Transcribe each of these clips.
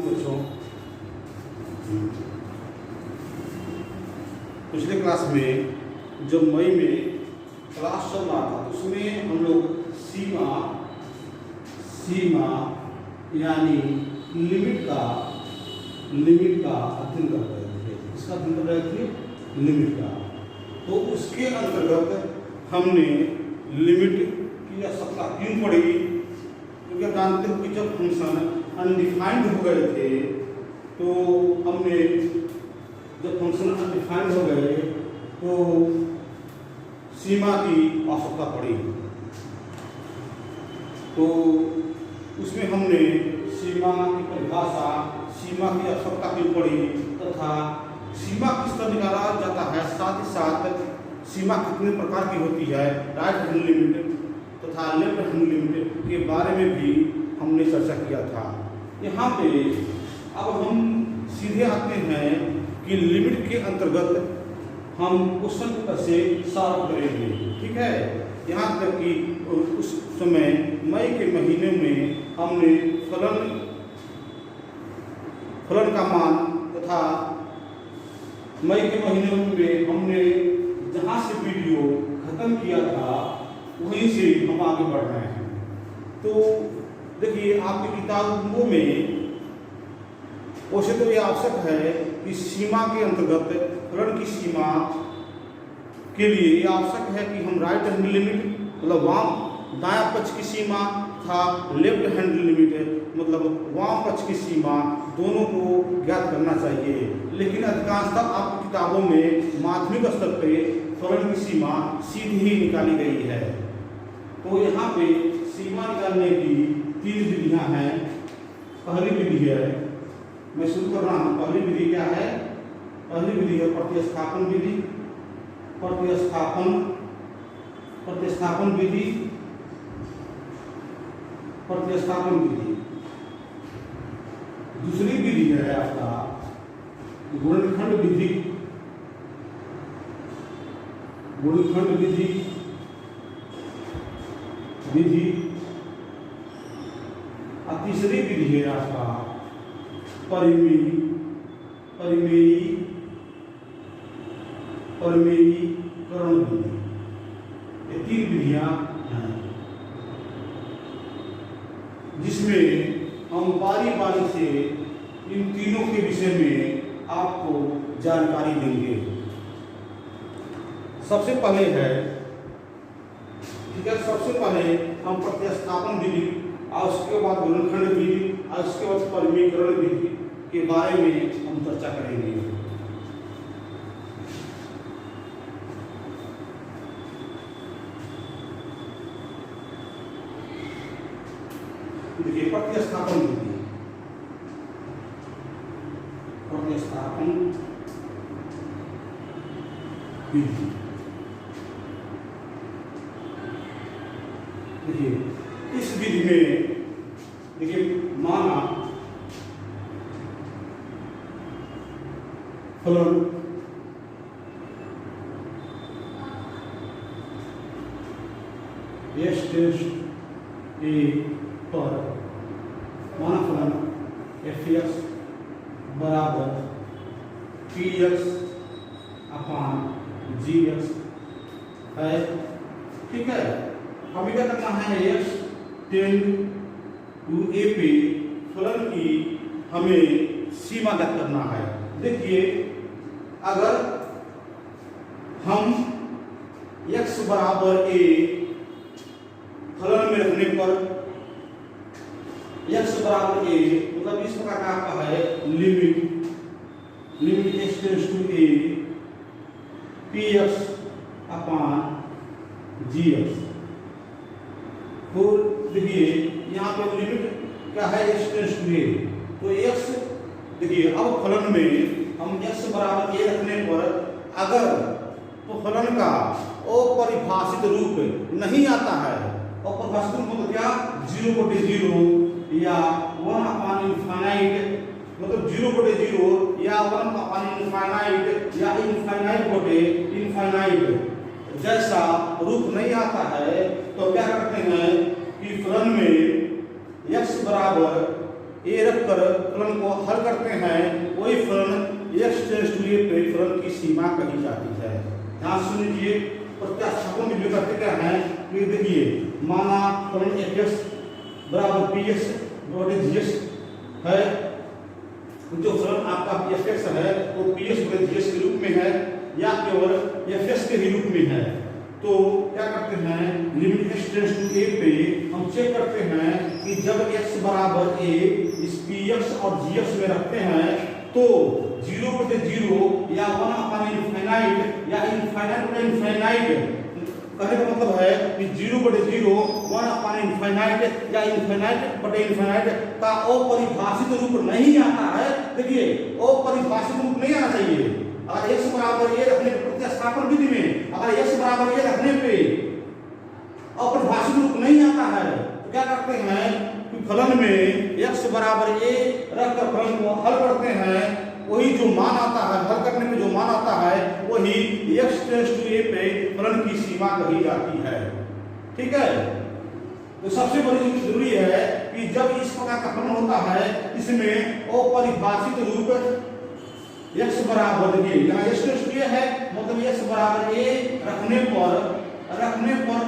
बच्चों, पिछले क्लास में जब मई में क्लास चल रहा था तो उसमें हम लोग सीमा यानी लिमिट का अध्ययन कर रहे थे। इसका अध्ययन कर रहे थे लिमिट का। तो उसके अंतर्गत हमने लिमिट की आवश्यकता क्यों पड़ी, क्योंकि जानते हो कि जब फंक्शन अनडिफाइंड हो गए थे तो हमने जब फंक्शन अनडिफाइंड हो गए तो सीमा की आवश्यकता पड़ी। तो उसमें हमने सीमा की परिभाषा, सीमा की आवश्यकता क्यों पड़ी तथा सीमा किस तरह निकाला जाता है, साथ ही साथ सीमा कितने प्रकार की होती है, राइट हैंड लिमिट तथा लेफ्ट हैंड लिमिट के बारे में भी हमने चर्चा किया था। यहाँ पे अब हम सीधे आते हैं कि लिमिट के अंतर्गत हम क्वेश्चन पेपर से सॉल्व करेंगे। ठीक है, यहाँ तक कि उस समय मई के महीने में हमने फलन का मान तथा मई के महीने में हमने जहाँ से वीडियो खत्म किया था वहीं से हम आगे बढ़ रहे हैं। तो देखिए, आपकी किताबों में वैसे तो ये आवश्यक है कि सीमा के अंतर्गत फलन की सीमा के लिए ये आवश्यक है कि हम राइट हैंड लिमिट मतलब दायां पक्ष की सीमा था, लेफ्ट हैंड लिमिट मतलब वाम पक्ष की सीमा, दोनों को ज्ञात करना चाहिए। लेकिन अधिकांशतः आपकी किताबों में माध्यमिक स्तर पे फलन की सीमा सीधी ही निकाली गई है। तो यहाँ पे सीमा निकालने की 3 विधियाँ हैं। पहली विधि है, मैं शुरू कर रहा हूँ। पहली विधि क्या है? पहली विधि है प्रतिस्थापन विधि। प्रतिस्थापन विधि। दूसरी विधि है आपका गुणनखंड विधि। और तीसरी विधि है आपका परिमेयीकरण विधि। ये 3 विधियां हैं जिसमें हम बारी से इन तीनों के विषय में आपको जानकारी देंगे। सबसे पहले है, ठीक है, सबसे पहले हम प्रतिस्थापन विधि और उसके बाद गुणनखंड विधि और उसके बाद परिमेयीकरण विधि के बारे में हम चर्चा करेंगे। देखिए, प्रतिस्थापन विधि। देखिए, इस विधि में देखिए माना फलन S टेस्ट A पर माना फलन f(x) बराबर px अपान gx है। ठीक है, हमें क्या करना है? x टेंड टू a पे फलन की हमें सीमा ज्ञात करना है। देखिए, अगर हम x बराबर a फलन में रखने पर x बराबर a मतलब इस प्रकार का आपका है limit x tends to a px upon gx। तो देखिए, यहाँ पे लिमिट क्या है? x tends to a। तो x देखिए, अब फलन में हम x बराबर a रखने पर अगर तो फलन का अपरिभाषित रूप नहीं आता है, अपरिभाषित रूप मतलब क्या? 0/0 या 1/इनफाइनाइट मतलब 0/0 या 1/इनफाइनाइट या इनफाइनाइट जैसा रूप नहीं आता है तो क्या करते हैं कि फलन में x बराबर ए रखकर फलन को हल करते हैं, वही फलन x टेंड्स टू a पे फलन की सीमा कही जाती है। ध्यान सुन लीजिए, प्रतिस्थापन भी करते क्या है कि देखिए, माना फलन fx बराबर px बटे gx है, जो फलन आपका fx है वो px बटे gx के रूप में है या केवल fx के ही रूप में है। तो क्या करते हैं, limit x tends to a पे हम चेक करते हैं कि जब x बराबर a इस px और gx में रखते हैं तो 0 बटे 0 या 1 अपॉन इनफाइनाइट या इनफाइनाइट बटे इनफाइनाइट, कहने का मतलब है कि 0 बटे 0 1 अपॉन इनफाइनाइट या इनफाइनाइट बटे इनफाइनाइट का अपरिभाषित रूप नहीं आता है। देखिए, अपरिभाषित रूप नहीं आना चाहिए। अगर x बराबर a रखने पे प्रतिस्थापन विधि में अगर x बराबर a रखने पे अपरिभाषित रूप नहीं आता है तो क्या करते हैं कि फलन में x बराबर a रखकर फलन को हल करते हैं, वही जो मान आता है, हल करने में जो मान आता है वही x टेंड्स टू a पे फलन की सीमा कही जाती है। ठीक है, तो सबसे बड़ी चीज जरूरी है कि जब इस प्रकार का फलन होता है इसमें अपरिभाषित रूप x बराबर, देखिए यहाँ x टेंड्स टू a है मतलब x बराबर a रखने पर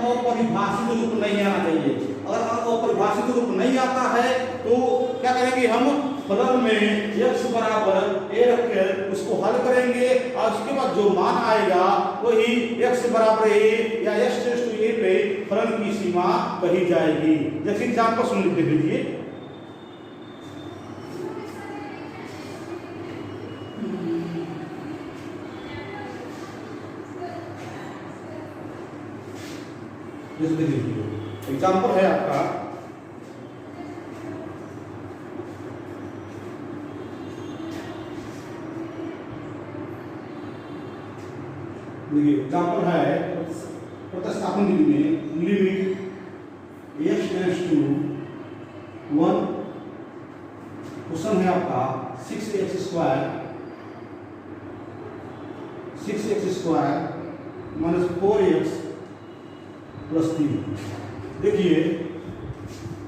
अपरिभाषित रूप नहीं आना चाहिए। अगर अपरिभाषित रूप नहीं आता है तो क्या करेंगे, हम फलन में x बराबर a रखकर उसको हल करेंगे और उसके बाद जो मान आएगा वही x बराबर a या x टेंड्स टू a पे फलन की सीमा कही जाएगी। जैसे एग्जांपल सुन लीजिए, जैसे देखिए एग्जांपल है आपका, देखिए एग्जांपल है प्रतिस्थापन विधि में limit x tends to 1, question है आपका 6x square minus 4x plus 3। देखिए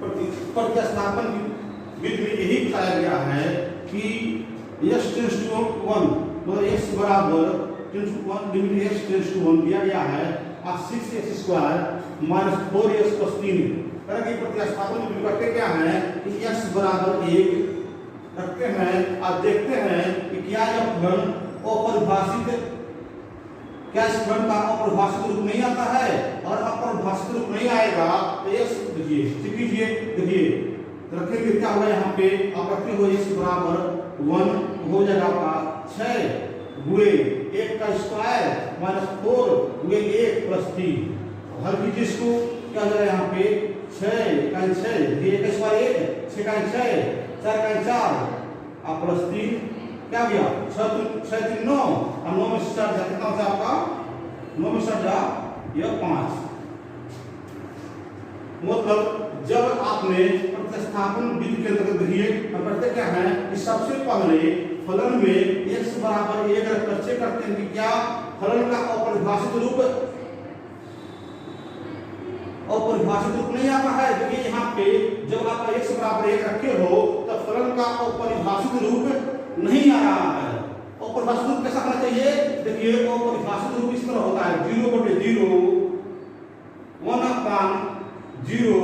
प्रतिस्थापन विधि में यही बताया गया है कि x टेंड्स टू 1 मतलब x बराबर लिमिट x टेंड्स टू 1 दिया गया है, आप 6x square minus 4x plus 3 तरह की प्रतिस्थापन विधि करते क्या है कि x बराबर 1 रखते हैं और देखते हैं कि क्या यह फलन अपरिभाषित, क्या इस फलन का अपरिभाषित रूप नहीं आता है, और अपरिभाषित रूप नहीं आएगा तो x देखिए चेक कीजिए, देखिए रखेंगे क्या होगा यहाँ पे, आप रखते हो x बराबर 1 हो जाएगा आपका 6 गुणे 1 का स्क्वायर माइनस 4 गुणे 1 प्लस 3। हल कीजिए इसको, क्या हो जाएगा यहाँ पे 6 का 6 1 का स्क्वायर 1 6 का 6 4 का 4 आप प्लस 3 क्या गया 6 3 9 और 9 में 4 जा कितना होता है आपका 9 में 4 जा यह 5। मतलब जब आपने प्रतिस्थापन विधि के अंतर्गत देखिए हम करते क्या है कि सबसे पहले फलन में x बराबर 1 रखकर चेक करते हैं कि क्या फलन का अपरिभाषित रूप नहीं आता है। देखिए यहाँ पे जब आप x बराबर 1 रखे हो तब फलन का अपरिभाषित रूप नहीं आ रहा है। अपरिभाषित रूप कैसा होना चाहिए, देखिए अपरिभाषित रूप इस तरह होता है 0 बटे 0 1 अपॉन 0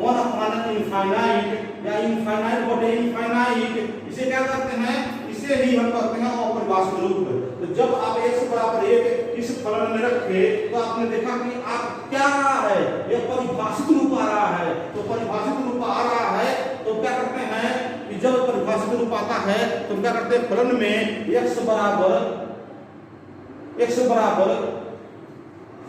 1 अपॉन इनफाइनाइट या इनफाइनाइट बटे इनफाइनाइट, इसे क्या करते हैं, इसे ही हम कहते हैं अपरिभाषित रूप। तो जब आप x बराबर 1 इस फलन में रखे तो आपने देखा कि आप क्या आ रहा है, यह परिभाषित रूप आ रहा है। तो परिभाषित रूप आ रहा है तो क्या करते हैं कि जब परिभाषित रूप आता है तो क्या करते हैं फलन में x बराबर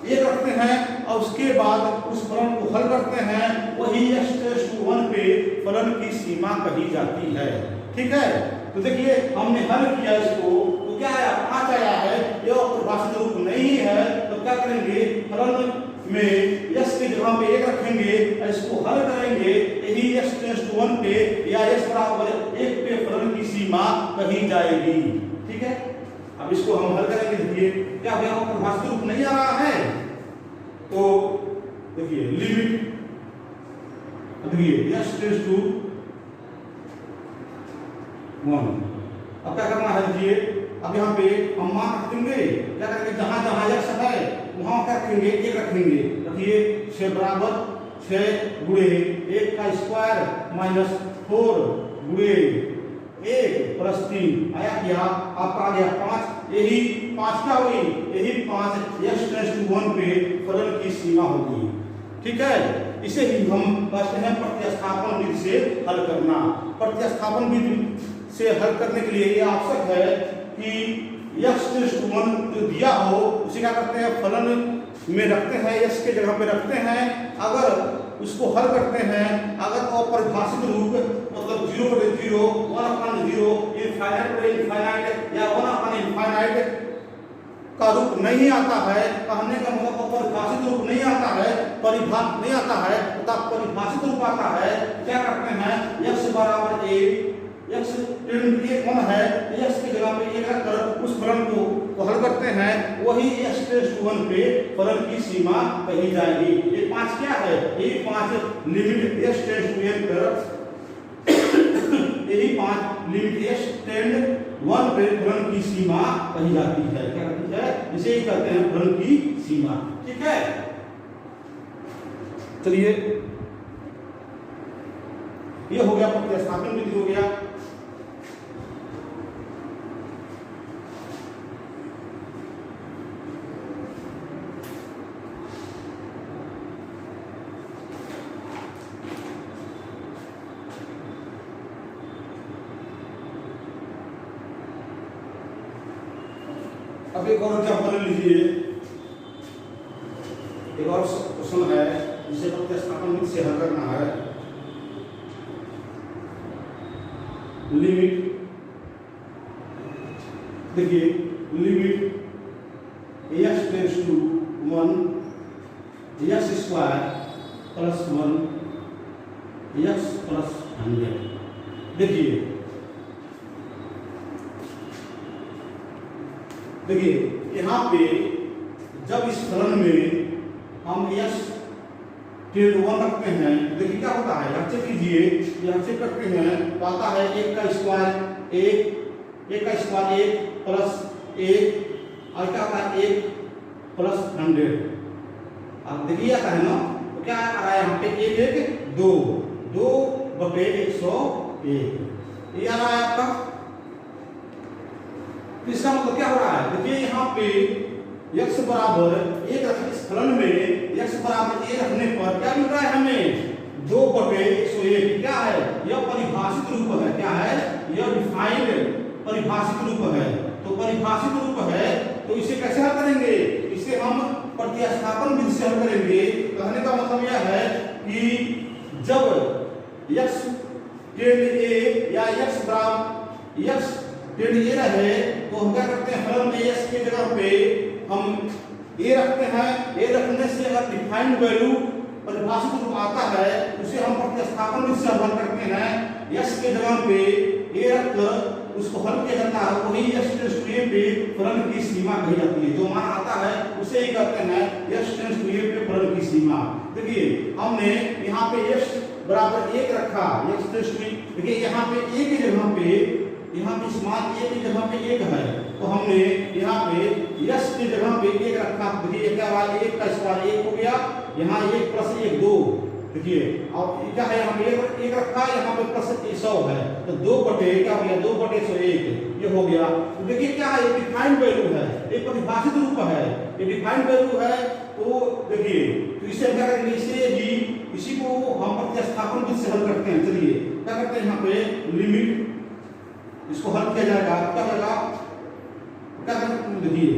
1 रखते हैं और उसके बाद उस फलन को हल करते हैं, वही x टेंड्स टू 1 पे फलन की सीमा कही जाती है। ठीक है, तो देखिए हमने हल किया इसको तो क्या आया 5 आया है, यह परिभाषित रूप नहीं है। तो क्या करेंगे फलन में x की जगह पे 1 रखेंगे, इसको हल करेंगे, यही x टेंड्स टू 1 पे या x बराबर 1 पे फलन की सीमा कही जाएगी। ठीक है, अब इसको हम हल करेंगे। देखिए क्या यहाँ पर परिभाषित रूप नहीं आ रहा है तो देखिए लिमिट, देखिए x टेंड्स टू 1। अब क्या करना है, देखिए अब यहाँ पे हम मान रख देंगे, क्या करेंगे, जहां जहां x है वहां क्या रखेंगे, 1 रखेंगे। रखिए 6 बराबर 6 गुणे 1 का स्क्वायर माइनस 4 गुणे 1 प्लस 3 आया क्या, आपका आ गया 5। यही 5 क्या हुई, यही 5 x टेंड्स टू 1 पे फलन की सीमा होगी। ठीक है, इसे ही हम कहते हैं प्रतिस्थापन विधि से हल करना। प्रतिस्थापन विधि से हल करने के लिए ये आवश्यक है कि x टेंड्स टू 1 जो दिया हो उसे क्या करते हैं, फलन में रखते हैं, x के जगह पे रखते हैं। अगर उसको हल करते हैं, अगर अपरिभाषित रूप मतलब 0/0, 1/0, इनफाइनाइट या 1/इनफाइनाइट का रूप नहीं आता है, कहने का मतलब अपरिभाषित रूप नहीं आता है, परिभाषित नहीं आता है, तथा परिभाषित रूप आता है, क्या करते हैं, x बराबर 1, x टेंड 1 है, x की जगह पे 1 रखकर उस फलन को हल करते हैं, वही x टेंड्स टू 1 पे फलन की सीमा कही जाएगी। ये 5 क्या है, ये 5 लिमिट x टेंड्स टू 1 पर, यही 5 लिमिट x टेंड 1 पे फलन की सीमा कही जाती है। क्या कहती है, इसे ही कहते हैं फलन की सीमा। ठीक है, चलिए ये हो गया, प्रतिस्थापन विधि हो गया। अब एक और एग्जाम्पल लीजिए, एक और क्वेश्चन है जिसे प्रतिस्थापन विधि से हल करना है। लिमिट, देखिए limit x tends to 1 x square plus 1 x plus 100। देखिए यहाँ पे जब इस फलन में हम x टेंड 1 रखते हैं, देखिए क्या होता है, यहाँ चेक कीजिए, यहाँ चेक करते हैं तो आता है 1 का स्क्वायर 1 का स्क्वायर 1 प्लस 1 और क्या आता है 1 प्लस 100। अब देखिए आता है ना, तो क्या आ रहा है यहाँ पे 1 1 2 2/101 ये आ रहा है आपका। तो इसका मतलब क्या हो रहा है, देखिए यहाँ पे x बराबर 1 रखने, इस फलन में x बराबर 1 रखने पर क्या मिल रहा है हमें, 2/101। क्या है, यह परिभाषित रूप है, क्या है, यह डिफाइंड परिभाषित रूप है। तो परिभाषित रूप है तो इसे कैसे हल करेंगे, इसे हम प्रतिस्थापन विधि से हल करेंगे। कहने का मतलब यह है कि जब x टेंड a या x बराबर x टेंड a रहे तो हम क्या करते हैं, फलन में x की जगह पे हम a रखते हैं। a रखने से अगर डिफाइंड वैल्यू परिभाषित रूप आता है उसे हम प्रतिस्थापन विधि से हल करते हैं। x के जगह पे a रखकर उसको हल किया जाता है, वही x टेंड्स टू a पे फलन की सीमा कही जाती है। जो मान आता है उसे ही कहते हैं x टेंड्स टू a पे फलन की सीमा। देखिए हमने यहाँ पे x बराबर 1 रखा, x टेंड्स टू, देखिए यहाँ पे a की जगह पे, यहाँ पे मान a की जगह पे 1 है तो हमने यहाँ पे x की जगह पे 1 रखा। देखिए क्या हुआ, 1 का स्क्वायर 1 हो गया, यहाँ 1 प्लस 1 2। देखिए अब क्या है, यहाँ पे 1 रखा, यहाँ पे प्लस 100 है, तो 2/, क्या हो गया 2/101 ये हो गया। तो देखिए क्या है, ये डिफाइंड वैल्यू है, ये परिभाषित रूप है, ये डिफाइंड वैल्यू है। तो देखिए तो इसे क्या करेंगे, इसे ही इसी को हम प्रतिस्थापन विधि से हल करते हैं। चलिए क्या करते हैं, यहाँ पे लिमिट इसको हल किया जाएगा, क्या होगा, क्या करेंगे, देखिए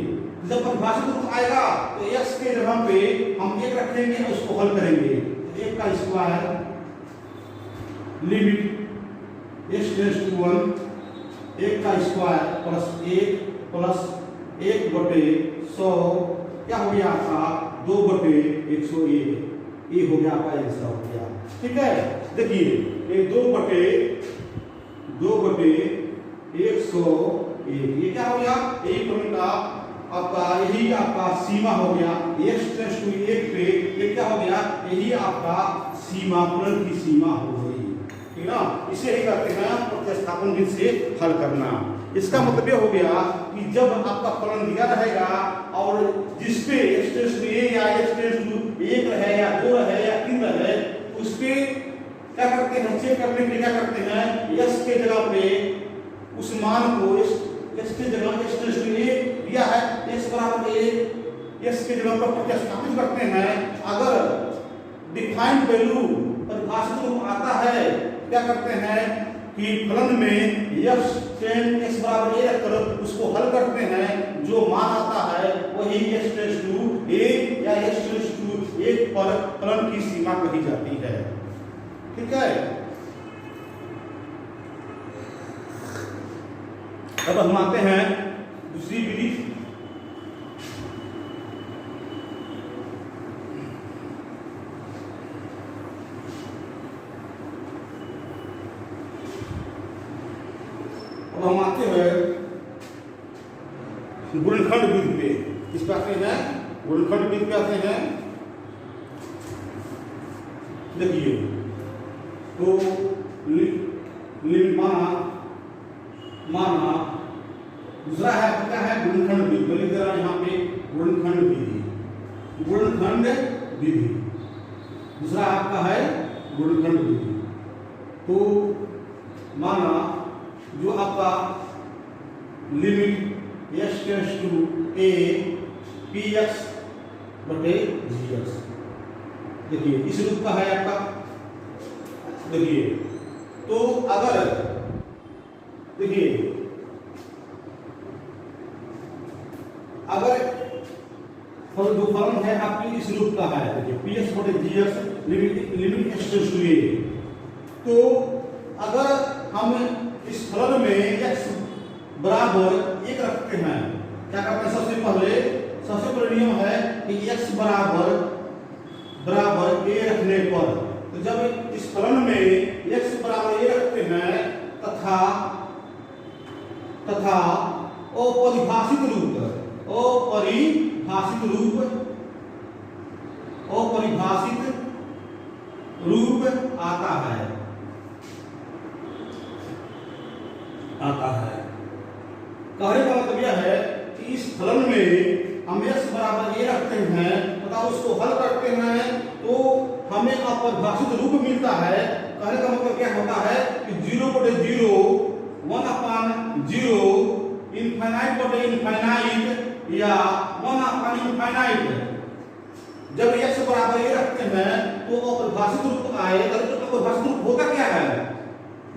जब परिभाषित रूप आएगा तो x के जगह पे हम 1 रखेंगे और उसको हल करेंगे। 1 का square limit x tends to 1 1 का स्क्वायर प्लस 1/100 क्या हो गया आपका 2/101। ये हो गया आपका आंसर हो गया। ठीक है, देखिए ये 2/101 ये क्या हो गया, यही फलन का आपका, यही आपका सीमा हो गया। x टेंड्स टू 1 पे ये क्या हो गया, यही आपका सीमा, फलन की सीमा हो गई। ठीक है ना। इसे ही कहते हैं प्रतिस्थापन विधि से हल करना। इसका मतलब ये हो गया कि जब आपका फलन दिया रहेगा और जिसपे x टेंड्स टू a या x टेंड्स टू 1 रहे या 2 रहे या 3 रहे, उसके क्या करते हैं, चेक करने के लिए क्या करते हैं, x के जगह पे उस मान को x के जगह x टेंड्स टू a दिया है, x बराबर a, x के जगह पर प्रतिस्थापित करते हैं। अगर डिफाइंड वैल्यू परिभाषित रूप आता है, क्या करते हैं कि फलन में x टेंड x बराबर a रखकर उसको हल करते हैं। जो मान आता है वही x टेंड्स टू a या x टेंड्स टू 1 पर फलन की सीमा कही जाती है। ठीक है, अब हम आते हैं दूसरी विधि। अब हम आते हैं गुणनखंड विधि पे। किस पे आते हैं, गुणनखंड विधि पे आते हैं। देखिए तो माना दूसरा है क्या है, गुणनखंड विधि। लिख दे रहा है यहाँ पे गुणनखंड विधि, गुणनखंड विधि दूसरा आपका है गुणनखंड विधि। तो माना जो आपका limit x tends to a px बटे gx, देखिए इस रूप का है आपका। देखिए तो अगर देखिए अगर जो फलन है आपकी इस रूप का है, देखिए px बटे gx limit x tends to a, तो अगर हम इस फलन में x बराबर 1 रखते हैं, क्या करते हैं, सबसे पहले नियम है कि x बराबर a रखने पर, तो जब इस फलन में x बराबर a रखते हैं तथा अपरिभाषित रूप आता है कहने का मतलब यह है कि इस फलन में हम x बराबर a रखते हैं तथा उसको हल करते हैं तो हमें अपरिभाषित रूप मिलता है। कहने का मतलब क्या होता है कि 0 बटे 0 1 अपान 0 इनफाइनाइट बटे इनफाइनाइट या 1 अपान इनफाइनाइट। जब x बराबर a रखते हैं तो अपरिभाषित रूप आए। अपरिभाषित रूप होता क्या है,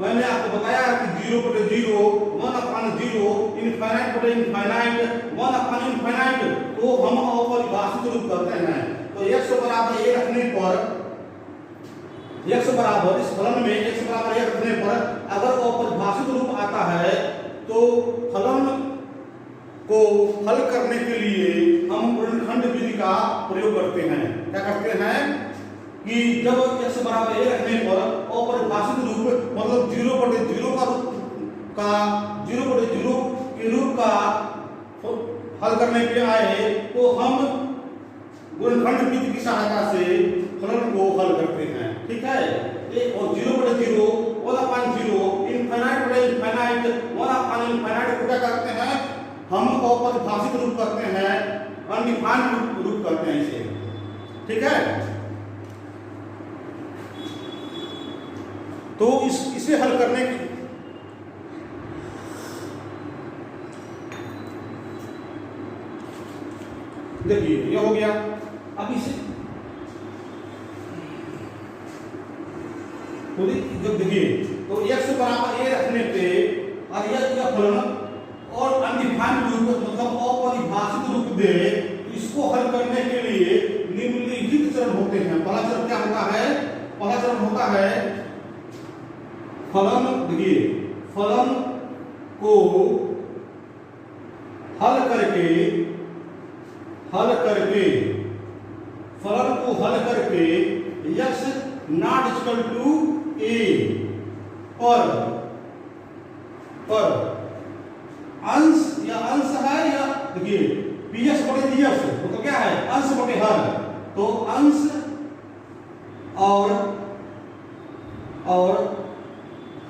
मैंने आपको बताया कि 0 बटे 0 1 अपान 0 इनफाइनाइट बटे इनफाइनाइट 1 अपान इनफाइनाइट, तो हम अपरिभाषित रूप करते हैं। तो x बराबर a रखने पर, x बराबर इस फलन में x बराबर a रखने पर अगर अपरिभाषित रूप आता है तो फलन को हल करने के लिए हम गुणनखंड विधि का प्रयोग करते हैं। क्या करते हैं कि जब x बराबर a रखने पर अपरिभाषित रूप मतलब 0 बटे 0 के रूप का हल करने के लिए आए तो हम गुणनखंड विधि की सहायता से फलन को हल करते हैं। ठीक है, और 0 बटे 0 1 अपान 0 इनफाइनाइट बटे इनफाइनाइट 1 अपान इनफाइनाइट को क्या करते हैं, हम अपरिभाषित रूप करते हैं, अनडिफाइंड रूप करते हैं इसे। ठीक है, तो इसे हल करने की देखिए ये हो गया। अब इसे तो जब देखिए तो x बराबर a रखने पे और यह फलन और अनडिफाइंड रूप मतलब अपरिभाषित रूप दे, तो इसको हल करने के लिए निम्नलिखित चरण होते हैं। पहला चरण क्या होता है, पहला चरण होता है फलन। देखिए फलन को हल करके x not equal to a पर अंश या अंश है या देखिए px बटे dx तो क्या है, अंश बटे हर। तो अंश और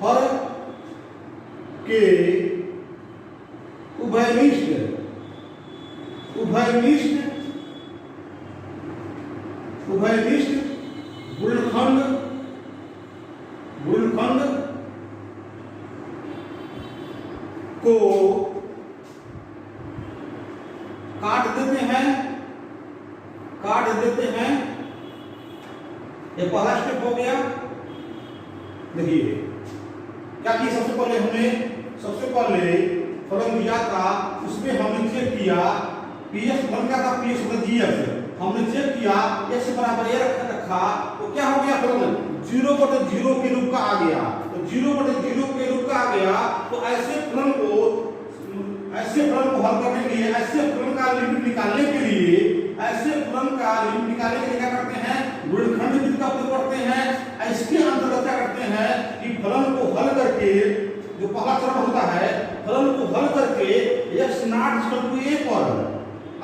हर के उभयनिष्ठ गुणनखंड को काट देते हैं। ये पहला स्टेप हो गया। देखिए क्या किया, सबसे पहले फलन दिया था, उसमें हमने चेक किया पीएस फलन क्या था, पीएस मतलब जीएस। हमने चेक किया x बराबर ए रखा तो क्या हो गया, फलन 0/0 के रूप का आ गया। तो 0/0 के रूप का आ गया। तो ऐसे फलन को हल करने के लिए, ऐसे फलन का लिमिट निकालने के लिए क्या करते हैं, गुणनखंड विधि का उपयोग करते हैं। इसके अंतर्गत क्या करते हैं कि फलन को हल करके, जो पहला चरण होता है, फलन को हल करके x नॉट a पर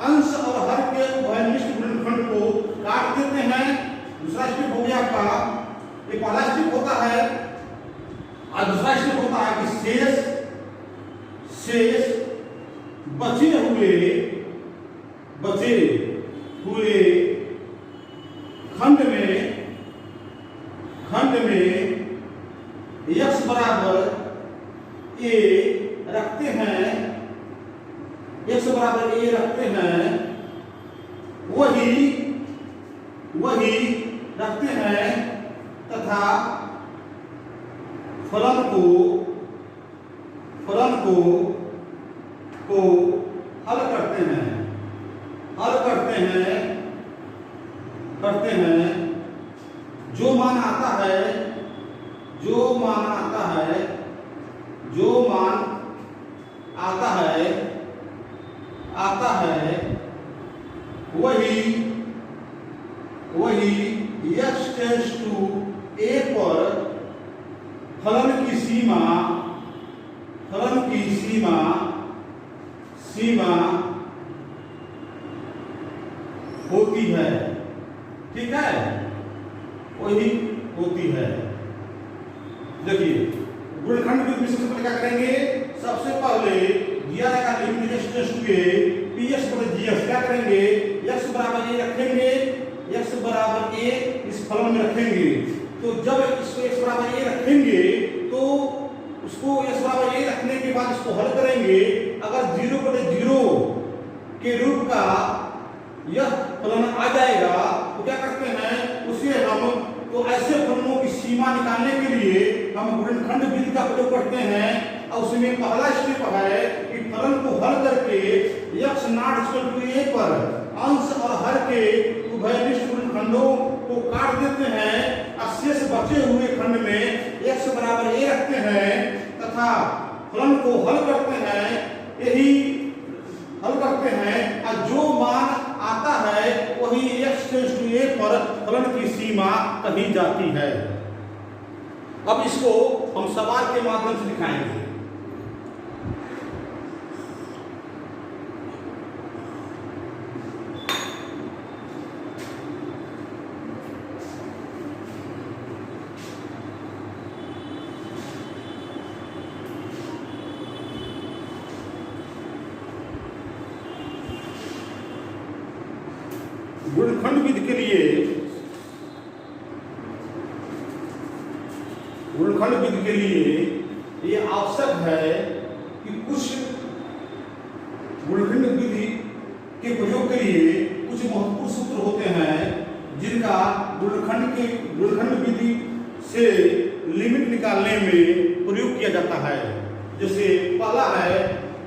अंश और हर के उभयनिष्ठ गुणनखंड को काट देते हैं। दूसरा स्टेप हो गया आपका, ये पहला स्टेप होता है और दूसरा स्टेप होता है कि शेष बचे हुए खंड में x बराबर a रखते हैं, वही रखते हैं तथा फलन को हल करते हैं। जो मान आता है वही x टेंड्स टू a पर फलन की सीमा होती है। ठीक है, वही होती है। देखिए गुणनखंड विधि में सबसे पहले क्या करेंगे, सबसे पहले दिया रहेगा limit x tends to a PS बटे जीएस, क्या करेंगे, x बराबर a रखेंगे, x बराबर a इस फलन में रखेंगे। तो जब इसको x बराबर a रखेंगे तो उसको x बराबर a रखने के बाद इसको हल करेंगे। अगर 0/0 के रूप का यह फलन आ जाएगा तो क्या करते हैं, उसे हम तो ऐसे फलनों की सीमा निकालने के लिए हम गुणनखंड विधि का प्रयोग करते हैं। और उसमें पहला स्टेप है कि फलन को हल करके x नॉट a पर अंश और हर के उभयनिष्ठ गुणनखंडों को काट देते हैं और शेष बचे हुए खंड में x बराबर a रखते हैं तथा फलन को हल करते हैं और जो मान आता है वही x टेंड्स टू a पर फलन की सीमा कही जाती है। अब इसको हम सवाल के माध्यम से दिखाएंगे। गुणनखंड विधि के लिए ये आवश्यक है कि कुछ गुणनखंड विधि के प्रयोग के लिए कुछ महत्वपूर्ण सूत्र होते हैं जिनका गुणनखंड विधि से लिमिट निकालने में प्रयोग किया जाता है। जैसे पहला है,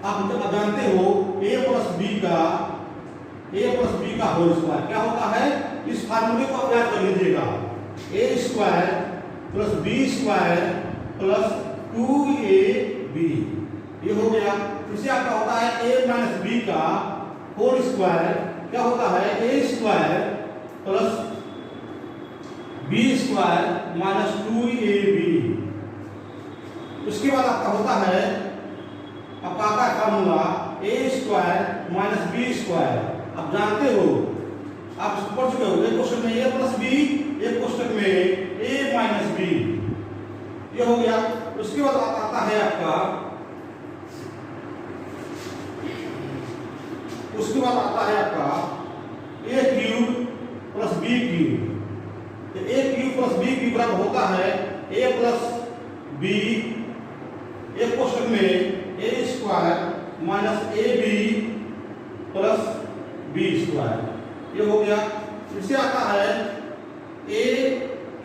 आप जानते हो a प्लस b का होल स्क्वायर क्या होता है, इस फार्मूले को आप याद कर लीजिएगा, a square plus b square plus 2ab ये हो गया। इसे आपका होता है a माइनस b का होल स्क्वायर क्या होता है, a square plus b square minus 2ab। उसके बाद आपका होता है आपका formula a square minus b square. आप जानते हो, आप पढ़ चुके हो, एक क्वेश्चन में a प्लस b, एक क्वेश्चन में a माइनस b, ये हो गया। उसके बाद आता है आपका, उसके बाद आता है आपका a cube plus b cube. तो a cube plus b cube बराबर होता है a प्लस b, एक क्वेश्चन में a square minus ab plus b square, ये हो गया। इससे आता है a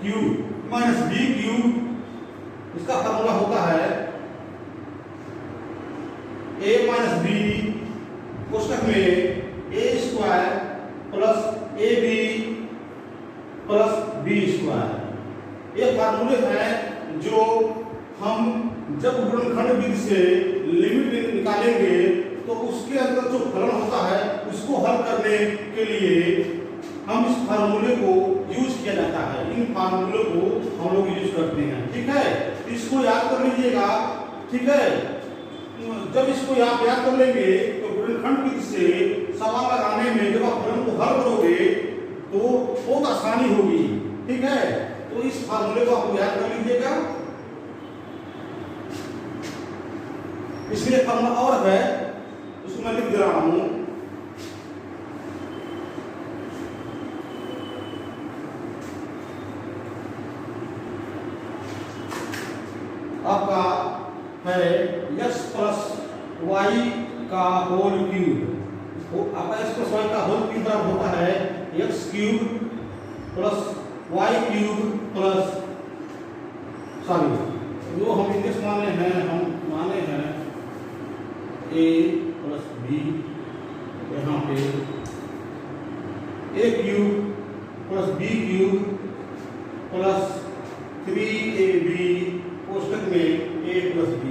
cube minus b cube, इसका फॉर्मूला होता है a माइनस b कोष्टक में a square plus ab plus b square. ये फार्मूले हैं जो हम जब गुणनखंड विधि से लिमिट निकालेंगे तो उसके अंदर जो फलन होता है उसको हल करने के लिए हम इस फार्मूले को यूज किया जाता है। इन फार्मूले को हम लोग यूज करते हैं, ठीक है। इसको याद कर लीजिएगा, ठीक है। जब इसको आप याद कर लेंगे तो गुणनखंड विधि से सवाल लगाने में जब आप फलन को हल करोगे तो बहुत आसानी होगी, ठीक है। तो इस फार्मूले को आप याद कर लीजिएगा। इसलिए फार्मूला और है, उसको मैं लिख दे रहा हूं। आपका है x प्लस वाई का होल क्यूब। आपका x प्लस वाई का होल क्यूब बराबर होता है x cube plus y cube plus, sorry जो हम इंग्लिश माने हैं, हम माने हैं a प्लस b, यहाँ पे a cube plus b cube plus 3ab कोष्टक में a प्लस b।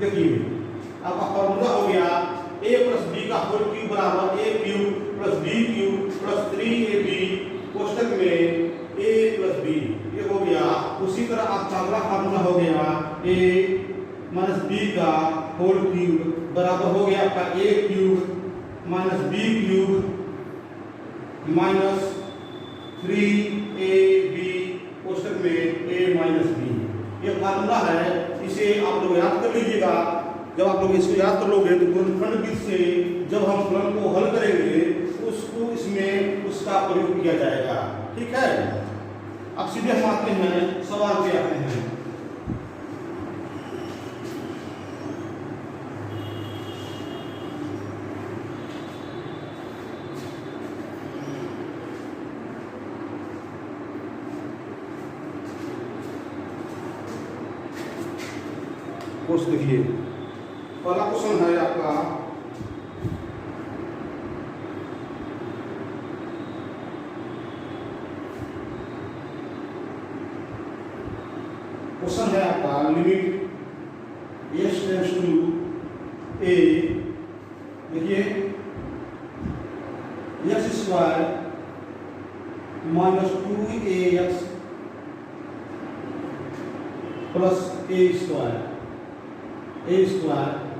देखिए आपका फॉर्मूला हो गया a प्लस b का होल क्यूब बराबर a cube plus b cube plus 3ab कोष्टक में a प्लस b, ये हो गया। उसी तरह आपका अगला फॉर्मूला हो गया a माइनस b का होल क्यूब बराबर हो गया आपका a cube minus b cube minus 3ab कोष्टक में a माइनस b। ये फार्मूला है, इसे आप लोग याद कर लीजिएगा। जब आप लोग इसको याद कर लोगे तो गुणनखंड विधि से जब हम फलन को हल करेंगे उसको इसमें उसका प्रयोग किया जाएगा, ठीक है। अब सीधे हम आते हैं सवाल पे आते हैं। कोर्स देखिए, पहला क्वेश्चन है आपका limit s tends to a, देखिए x square minus 2ax plus a square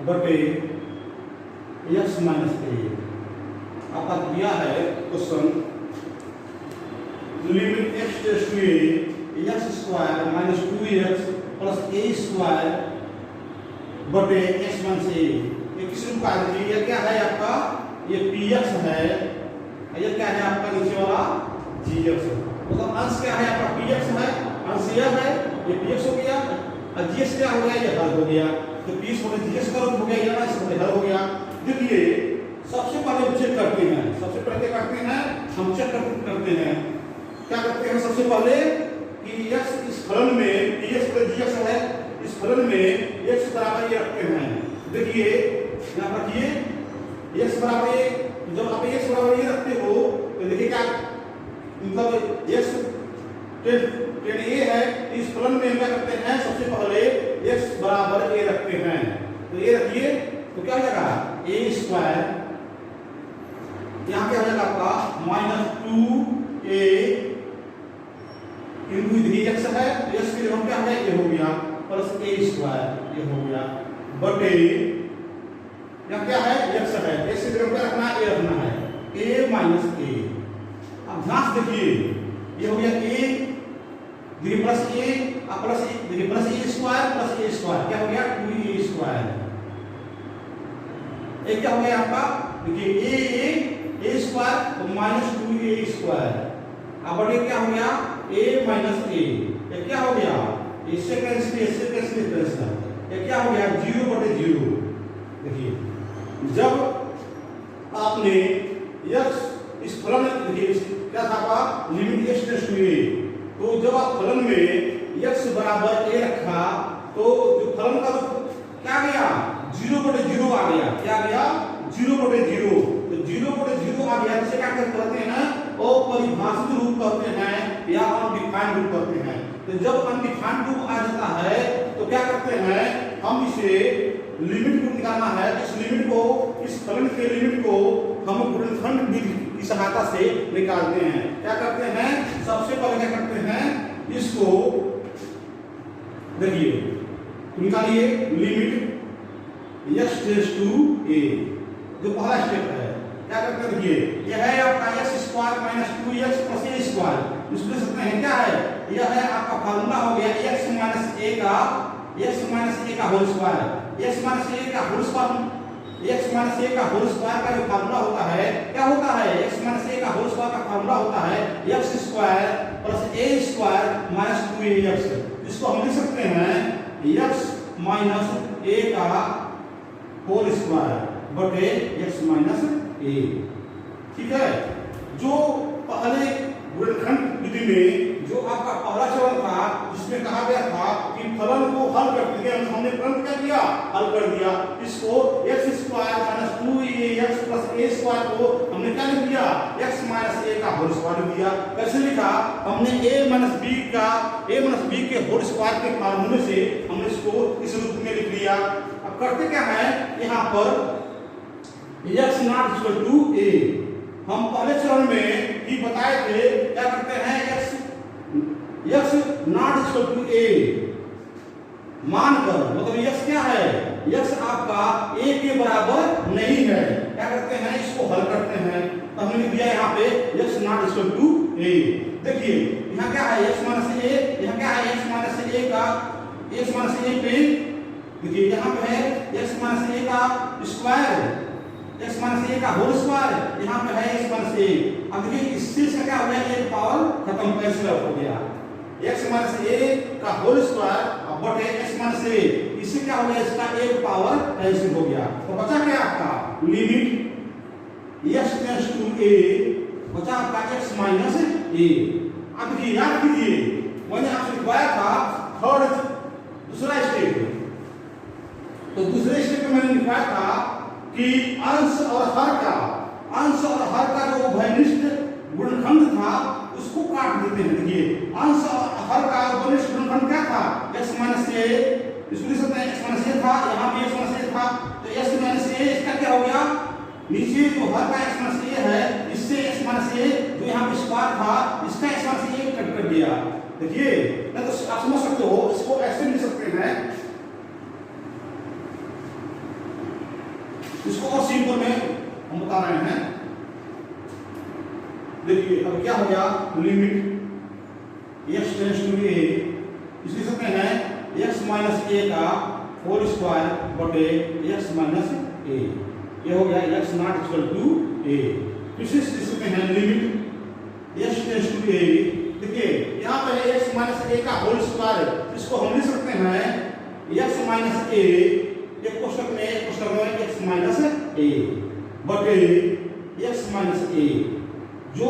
बटे x माइनस a। आपका दिया है question limit x tends to a x square minus 2x plus a square बटे x माइनस a। ये किस रूप का है? ये क्या है आपका? ये px है, ये क्या है आपका नीचे वाला gx। मतलब अंश क्या है आपका? px है, अंश यह है, ये px हो गया और gx क्या हो गया? ये हल हो गया। तो px बटे gx का रूप हो गया, या ना इसमें हल हो गया। देखिए सबसे पहले हम चेक करते हैं, सबसे पहले क्या करते हैं? हम चेक करते हैं, क्या करते हैं सबसे पहले कि x इस फलन में px बटे gx है, इस फलन में x बराबर ये रखते हैं। देखिए यहाँ पर रखिए x बराबर ये, जब आप x बराबर ये रखते हो तो देखिए क्या मतलब x टेन a है, इस फलन में क्या करते हैं? सबसे पहले x बराबर a रखते हैं। तो ये रखिए तो क्या हो जाएगा? a स्क्वायर, यहाँ क्या हो जाएगा आपका? माइनस 2a इंटू x है, तो x के जगह क्या है? ये हो गया प्लस a स्क्वायर, ये हो गया बटे यहाँ क्या है? x है, x की जगह क्या रखना है? a रखना है, a माइनस a। अब ध्यान से देखिए ये हो गया a, देखिए प्लस a प्लस देखिए प्लस ए स्क्वायर क्या हो गया 2a स्क्वायर। ये क्या हो गया आपका देखिए ए स्क्वायर तो माइनस 2a स्क्वायर। अब बढ़िए क्या हो गया a माइनस a, ये क्या हो गया इससे कैंसिल ये क्या हो गया 0/0। देखिए जब आपने x इस फलन देखिए क्या था आपका limit x tends to a, तो जब आप फलन में x बराबर a रखा तो जो फलन का क्या गया 0/0 आ गया। क्या गया 0/0, तो 0/0 आ गया जिसे क्या कहते हैं अपरिभाषित रूप कहते हैं या अनडिफाइंड रूप कहते हैं। तो जब अनडिफाइंड रूप आ जाता है तो क्या करते हैं हम इसे लिमिट को निकालना है। इस लिमिट को इस फलन के लिमिट को हम गुणनखंड विधि की सहायता से निकालते हैं। क्या करते हैं सबसे पहले क्या करते हैं इसको देखिए निकालिए limit x tends to a, जो पहला स्टेप है। क्या करते हैं देखिए यह है आपका x square minus 2x plus a square. इसको सकते हैं क्या है यह है आपका फार्मूला हो गया x माइनस a का whole square. x minus a का होल स्क्वायर का जो फार्मूला होता है क्या होता है x माइनस a का होल स्क्वायर का फार्मूला होता है x square plus a square minus 2ax। इसको हम लिख सकते हैं x माइनस a का होल स्क्वायर बटे x माइनस a। ठीक है, जो पहले गुणनखंड विधि में जो आपका पहला चरण था जिसमें कहा गया था कि फलन को हल करते हैं, हमने फलन क्या किया हल कर दिया। इसको x square minus 2ax plus a square को हमने क्या लिख दिया x माइनस a का होल स्क्वायर लिख दिया। कैसे लिखा हमने a माइनस b के होल स्क्वायर के फार्मूले से हमने इसको इस रूप में लिख लिया। अब करते क्या है यहाँ पर x not equal to a, हम पहले चरण में ही बताए थे क्या करते हैं x not equal to a मानकर, मतलब x क्या है x आपका a के बराबर नहीं है। क्या करते हैं इसको हल करते हैं, तो हमने लिख दिया यहाँ पे x not equal to a। देखिए यहाँ क्या है x माइनस a, यहाँ क्या है x माइनस a का x माइनस a पे देखिए यहाँ पे है x माइनस a का स्क्वायर, x माइनस a का होल स्क्वायर, यहाँ पे है x माइनस a। अब देखिए इससे से क्या हो गया एक पावर खत्म कैंसिल हो गया x माइनस a का होल स्क्वायर बटे x माइनस a, इससे क्या हो गया इसका एक पावर कैंसिल हो गया। तो बचा क्या आपका limit x tends to a, बचा आपका x माइनस a। अब देखिए याद कीजिए मैंने आपसे लिखवाया था दूसरा स्टेप, तो दूसरे स्टेप में मैंने लिखवाया था कि अंश और हर का जो उभयनिष्ठ गुणनखंड था उसको काट देते हैं। देखिए अंश और हर का उभयनिष्ठ गुणनखंड क्या था x माइनस a, इसको लिख सकते हैं x माइनस a था, यहाँ भी x माइनस a था, तो x माइनस a इसका क्या हो गया नीचे जो हर का x माइनस a है इससे x माइनस a जो यहाँ पे स्क्वायर था इसका x माइनस a कट कर दिया। देखिए नहीं तो आप समझ सकते हो, इसको ऐसे लिख सकते हैं, इसको और सिंपल में हम बता रहे हैं। देखिए अब क्या हो गया limit x tends to a, इसे लिख सकते हैं x माइनस a का होल स्क्वायर बटे x माइनस a, ये हो गया x not equal to a। इसे लिख सकते हैं limit x tends to a। देखिए यहाँ पे x माइनस a का होल स्क्वायर, इसको हम लिख सकते हैं x माइनस a एक कोष्ठक में x माइनस a बटे x माइनस a, जो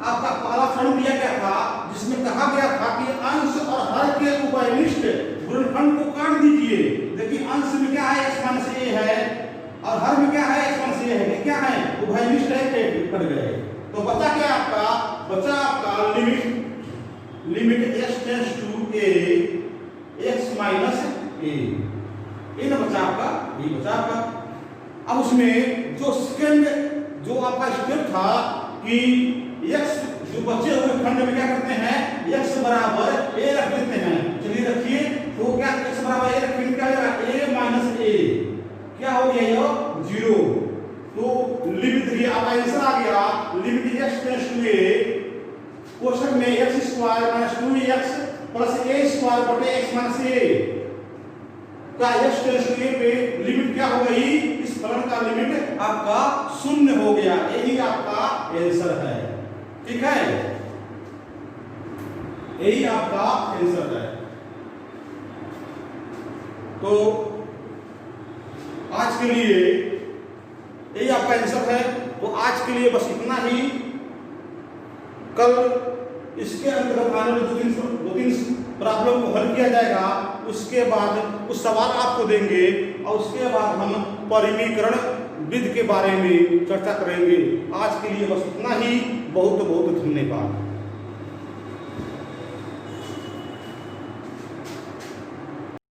आपका पहला खंड दिया गया था जिसमें कहा गया था कि अंश और हर के उभयनिष्ठ गुणनखंड को काट दीजिए। देखिए अंश में क्या है x माइनस a है और हर में क्या है x माइनस a है, क्या है उभयनिष्ठ है, कट गए। तो बचा क्या आपका limit x tends to a x minus a, ये ना बचा आपका। अब उसमें जो सेकंड जो आपका स्टेप था कि x जो बचे हुए खंड में क्या करते हैं x बराबर a रख देते हैं। चलिए रखिए, तो क्या x बराबर a रखेंगे क्या होगा a माइनस a, क्या हो गया ये 0। तो लिमिट देखिए आपका आंसर आ गया limit x tends to a कोष्ठक में x square minus 2x plus a square बटे एक्स माइनस ए का एक्स टेंड्स टू ए पे लिमिट क्या हो गई, इस फलन का लिमिट आपका शून्य हो गया। यही आपका आंसर है। ठीक है, यही आपका आंसर है। तो आज के लिए यही आपका आंसर है। तो आज के लिए बस इतना ही। कल इसके अंतर्गत आने वाले दो तीन प्रॉब्लम को हल किया जाएगा। उसके बाद कुछ सवाल आपको देंगे और उसके बाद हम परिमीकरण विधि के बारे में चर्चा करेंगे। आज के लिए बस इतना ही। बहुत बहुत धन्यवाद।